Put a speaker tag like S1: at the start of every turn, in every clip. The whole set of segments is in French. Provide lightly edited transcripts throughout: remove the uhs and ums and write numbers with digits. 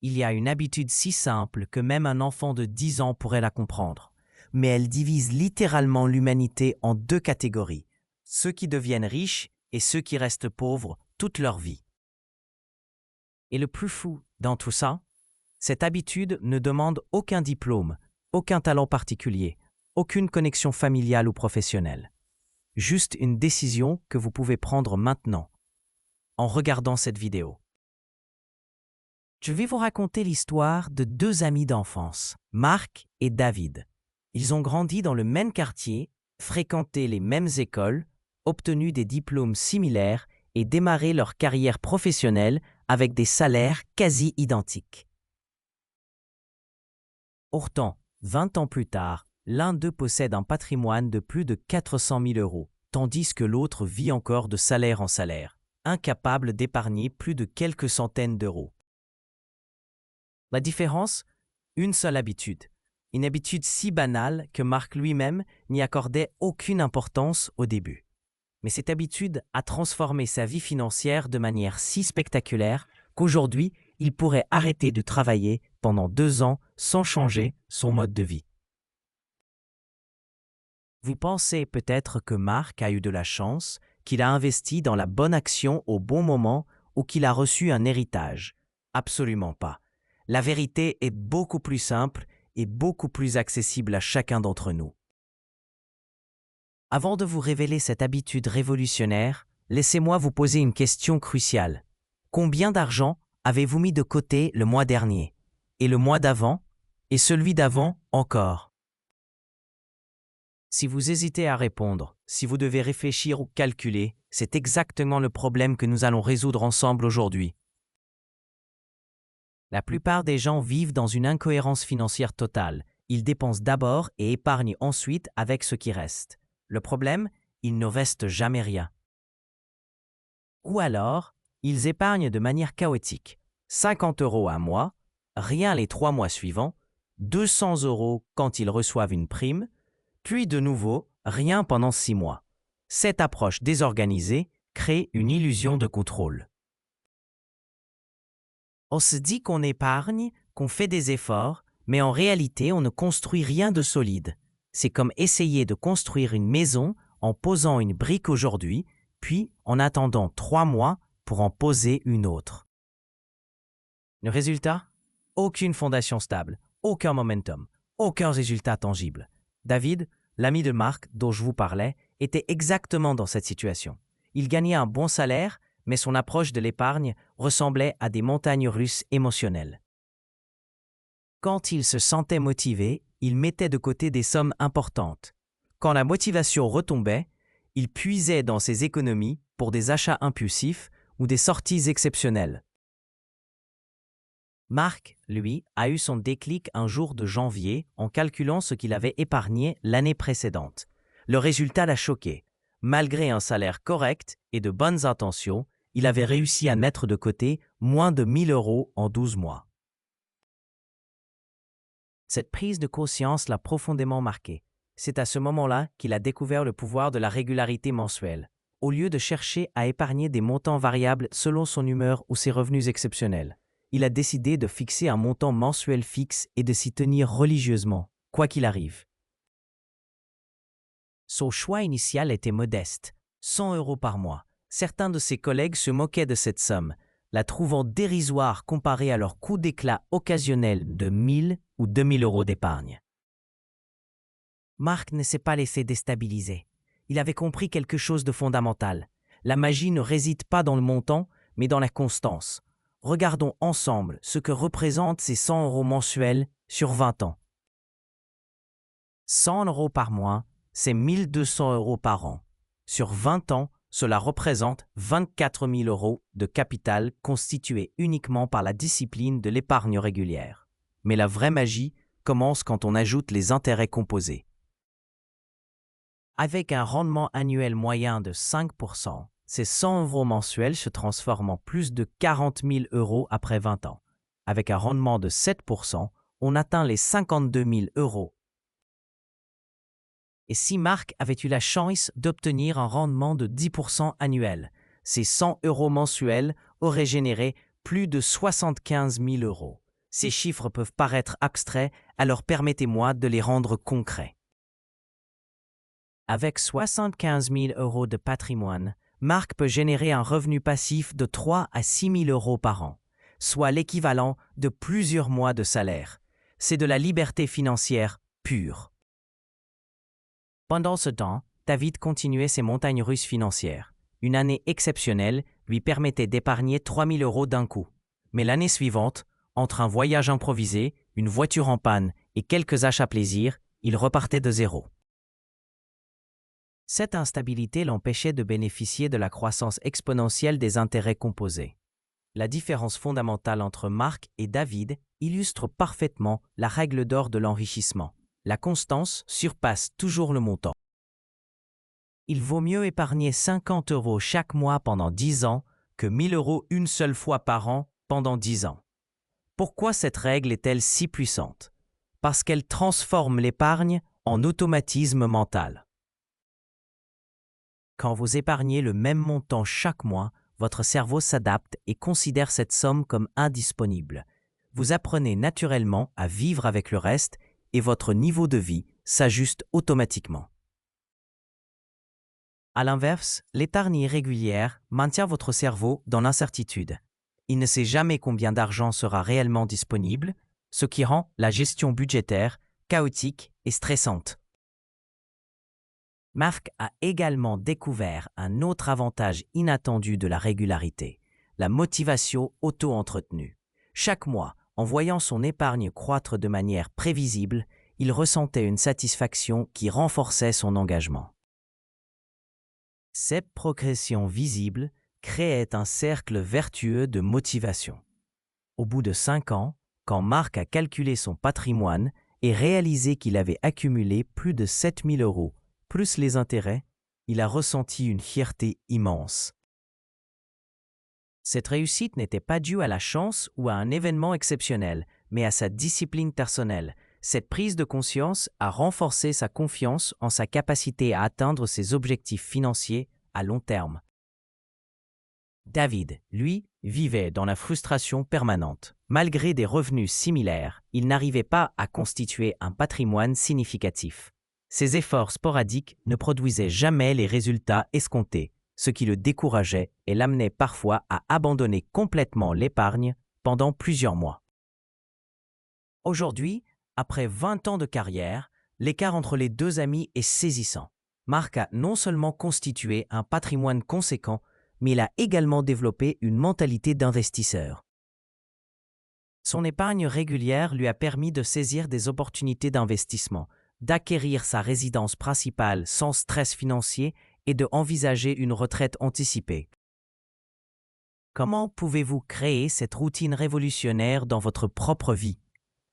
S1: Il y a une habitude si simple que même un enfant de 10 ans pourrait la comprendre. Mais elle divise littéralement l'humanité en deux catégories, ceux qui deviennent riches et ceux qui restent pauvres toute leur vie. Et le plus fou dans tout ça, cette habitude ne demande aucun diplôme, aucun talent particulier, aucune connexion familiale ou professionnelle. Juste une décision que vous pouvez prendre maintenant, en regardant cette vidéo. Je vais vous raconter l'histoire de deux amis d'enfance, Marc et David. Ils ont grandi dans le même quartier, fréquenté les mêmes écoles, obtenu des diplômes similaires et démarré leur carrière professionnelle avec des salaires quasi identiques. Pourtant, 20 ans plus tard, l'un d'eux possède un patrimoine de plus de 400 000 euros, tandis que l'autre vit encore de salaire en salaire, incapable d'épargner plus de quelques centaines d'euros. La différence? Une seule habitude. Une habitude si banale que Marc lui-même n'y accordait aucune importance au début. Mais cette habitude a transformé sa vie financière de manière si spectaculaire qu'aujourd'hui, il pourrait arrêter de travailler pendant 2 ans sans changer son mode de vie. Vous pensez peut-être que Marc a eu de la chance, qu'il a investi dans la bonne action au bon moment ou qu'il a reçu un héritage. Absolument pas. La vérité est beaucoup plus simple et beaucoup plus accessible à chacun d'entre nous. Avant de vous révéler cette habitude révolutionnaire, laissez-moi vous poser une question cruciale. Combien d'argent avez-vous mis de côté le mois dernier? Et le mois d'avant? Et celui d'avant encore? Si vous hésitez à répondre, si vous devez réfléchir ou calculer, c'est exactement le problème que nous allons résoudre ensemble aujourd'hui. La plupart des gens vivent dans une incohérence financière totale. Ils dépensent d'abord et épargnent ensuite avec ce qui reste. Le problème, il ne reste jamais rien. Ou alors, ils épargnent de manière chaotique. 50 € un mois, rien les 3 mois suivants, 200 € quand ils reçoivent une prime, puis de nouveau, rien pendant 6 mois. Cette approche désorganisée crée une illusion de contrôle. On se dit qu'on épargne, qu'on fait des efforts, mais en réalité, on ne construit rien de solide. C'est comme essayer de construire une maison en posant une brique aujourd'hui, puis en attendant 3 mois pour en poser une autre. Le résultat? Aucune fondation stable, aucun momentum, aucun résultat tangible. David, l'ami de Marc dont je vous parlais, était exactement dans cette situation. Il gagnait un bon salaire, mais son approche de l'épargne ressemblait à des montagnes russes émotionnelles. Quand il se sentait motivé, il mettait de côté des sommes importantes. Quand la motivation retombait, il puisait dans ses économies pour des achats impulsifs ou des sorties exceptionnelles. Marc, lui, a eu son déclic un jour de janvier en calculant ce qu'il avait épargné l'année précédente. Le résultat l'a choqué. Malgré un salaire correct et de bonnes intentions, il avait réussi à mettre de côté moins de 1 000 € en 12 mois. Cette prise de conscience l'a profondément marqué. C'est à ce moment-là qu'il a découvert le pouvoir de la régularité mensuelle. Au lieu de chercher à épargner des montants variables selon son humeur ou ses revenus exceptionnels, il a décidé de fixer un montant mensuel fixe et de s'y tenir religieusement, quoi qu'il arrive. Son choix initial était modeste, 100 € par mois. Certains de ses collègues se moquaient de cette somme, la trouvant dérisoire comparée à leur coup d'éclat occasionnel de 1 000 ou 2 000 € d'épargne. Marc ne s'est pas laissé déstabiliser. Il avait compris quelque chose de fondamental. La magie ne réside pas dans le montant, mais dans la constance. Regardons ensemble ce que représentent ces 100 € mensuels sur 20 ans. 100 € par mois, c'est 1 200 € par an. Sur 20 ans, cela représente 24 000 € de capital constitué uniquement par la discipline de l'épargne régulière. Mais la vraie magie commence quand on ajoute les intérêts composés. Avec un rendement annuel moyen de 5%, ces 100 € mensuels se transforment en plus de 40 000 € après 20 ans. Avec un rendement de 7%, on atteint les 52 000 €. Et si Marc avait eu la chance d'obtenir un rendement de 10% annuel, ces 100 € mensuels auraient généré plus de 75 000 €. Ces chiffres peuvent paraître abstraits, alors permettez-moi de les rendre concrets. Avec 75 000 € de patrimoine, Marc peut générer un revenu passif de 3 à 6 000 € par an, soit l'équivalent de plusieurs mois de salaire. C'est de la liberté financière pure. Pendant ce temps, David continuait ses montagnes russes financières. Une année exceptionnelle lui permettait d'épargner 3 000 € d'un coup. Mais l'année suivante, entre un voyage improvisé, une voiture en panne et quelques achats plaisir, il repartait de zéro. Cette instabilité l'empêchait de bénéficier de la croissance exponentielle des intérêts composés. La différence fondamentale entre Marc et David illustre parfaitement la règle d'or de l'enrichissement. La constance surpasse toujours le montant. Il vaut mieux épargner 50 € chaque mois pendant 10 ans que 1 000 € une seule fois par an pendant 10 ans. Pourquoi cette règle est-elle si puissante? Parce qu'elle transforme l'épargne en automatisme mental. Quand vous épargnez le même montant chaque mois, votre cerveau s'adapte et considère cette somme comme indisponible. Vous apprenez naturellement à vivre avec le reste et votre niveau de vie s'ajuste automatiquement. À l'inverse, l'épargne irrégulière maintient votre cerveau dans l'incertitude. Il ne sait jamais combien d'argent sera réellement disponible, ce qui rend la gestion budgétaire chaotique et stressante. Marc a également découvert un autre avantage inattendu de la régularité, la motivation auto-entretenue. Chaque mois, en voyant son épargne croître de manière prévisible, il ressentait une satisfaction qui renforçait son engagement. Cette progression visible créait un cercle vertueux de motivation. Au bout de 5 ans, quand Marc a calculé son patrimoine et réalisé qu'il avait accumulé plus de 7 000 € plus les intérêts, il a ressenti une fierté immense. Cette réussite n'était pas due à la chance ou à un événement exceptionnel, mais à sa discipline personnelle. Cette prise de conscience a renforcé sa confiance en sa capacité à atteindre ses objectifs financiers à long terme. David, lui, vivait dans la frustration permanente. Malgré des revenus similaires, il n'arrivait pas à constituer un patrimoine significatif. Ses efforts sporadiques ne produisaient jamais les résultats escomptés, ce qui le décourageait et l'amenait parfois à abandonner complètement l'épargne pendant plusieurs mois. Aujourd'hui, après 20 ans de carrière, l'écart entre les deux amis est saisissant. Marc a non seulement constitué un patrimoine conséquent, mais il a également développé une mentalité d'investisseur. Son épargne régulière lui a permis de saisir des opportunités d'investissement, d'acquérir sa résidence principale sans stress financier et de envisager une retraite anticipée. Comment pouvez-vous créer cette routine révolutionnaire dans votre propre vie?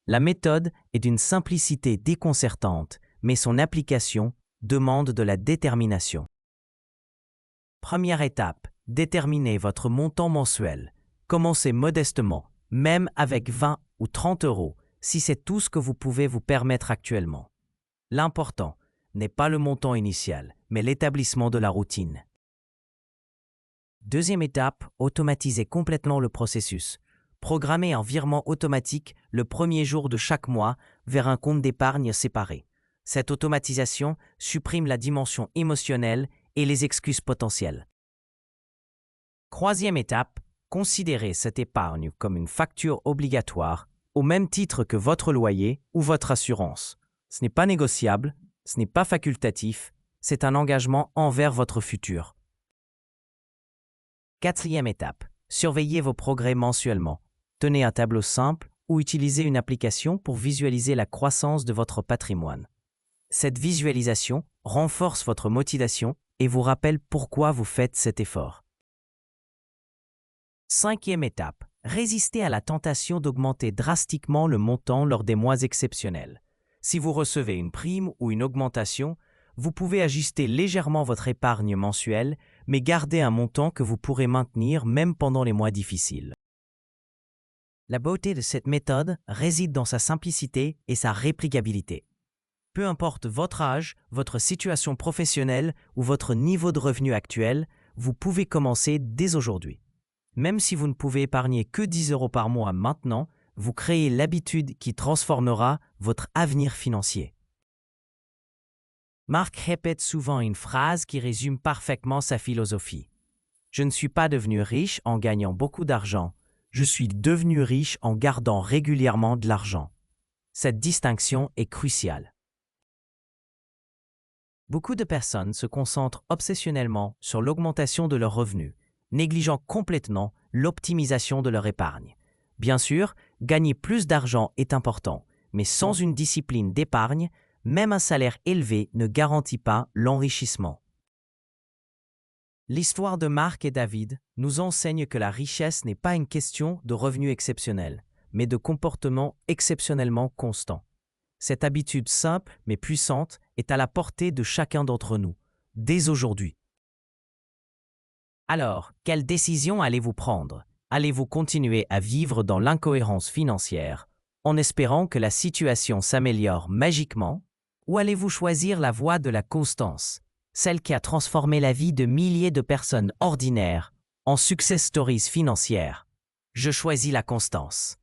S1: La méthode est d'une simplicité déconcertante, mais son application demande de la détermination. Première étape, déterminez votre montant mensuel. Commencez modestement, même avec 20 ou 30 €, si c'est tout ce que vous pouvez vous permettre actuellement. L'important n'est pas le montant initial, mais l'établissement de la routine. Deuxième étape, automatisez complètement le processus. Programmez un virement automatique le premier jour de chaque mois vers un compte d'épargne séparé. Cette automatisation supprime la dimension émotionnelle et les excuses potentielles. Troisième étape, considérez cette épargne comme une facture obligatoire au même titre que votre loyer ou votre assurance. Ce n'est pas négociable, ce n'est pas facultatif, c'est un engagement envers votre futur. Quatrième étape, surveillez vos progrès mensuellement. Tenez un tableau simple ou utilisez une application pour visualiser la croissance de votre patrimoine. Cette visualisation renforce votre motivation et vous rappelle pourquoi vous faites cet effort. Cinquième étape, résistez à la tentation d'augmenter drastiquement le montant lors des mois exceptionnels. Si vous recevez une prime ou une augmentation, vous pouvez ajuster légèrement votre épargne mensuelle, mais garder un montant que vous pourrez maintenir même pendant les mois difficiles. La beauté de cette méthode réside dans sa simplicité et sa réplicabilité. Peu importe votre âge, votre situation professionnelle ou votre niveau de revenu actuel, vous pouvez commencer dès aujourd'hui. Même si vous ne pouvez épargner que 10 € par mois maintenant, vous créez l'habitude qui transformera votre avenir financier. Marc répète souvent une phrase qui résume parfaitement sa philosophie. Je ne suis pas devenu riche en gagnant beaucoup d'argent, je suis devenu riche en gardant régulièrement de l'argent. Cette distinction est cruciale. Beaucoup de personnes se concentrent obsessionnellement sur l'augmentation de leurs revenus, négligeant complètement l'optimisation de leur épargne. Bien sûr, gagner plus d'argent est important, mais sans une discipline d'épargne, même un salaire élevé ne garantit pas l'enrichissement. L'histoire de Marc et David nous enseigne que la richesse n'est pas une question de revenus exceptionnels, mais de comportements exceptionnellement constants. Cette habitude simple mais puissante est à la portée de chacun d'entre nous, dès aujourd'hui. Alors, quelle décision allez-vous prendre? Allez-vous continuer à vivre dans l'incohérence financière, en espérant que la situation s'améliore magiquement, ou allez-vous choisir la voie de la constance, celle qui a transformé la vie de milliers de personnes ordinaires en success stories financières? Je choisis la constance.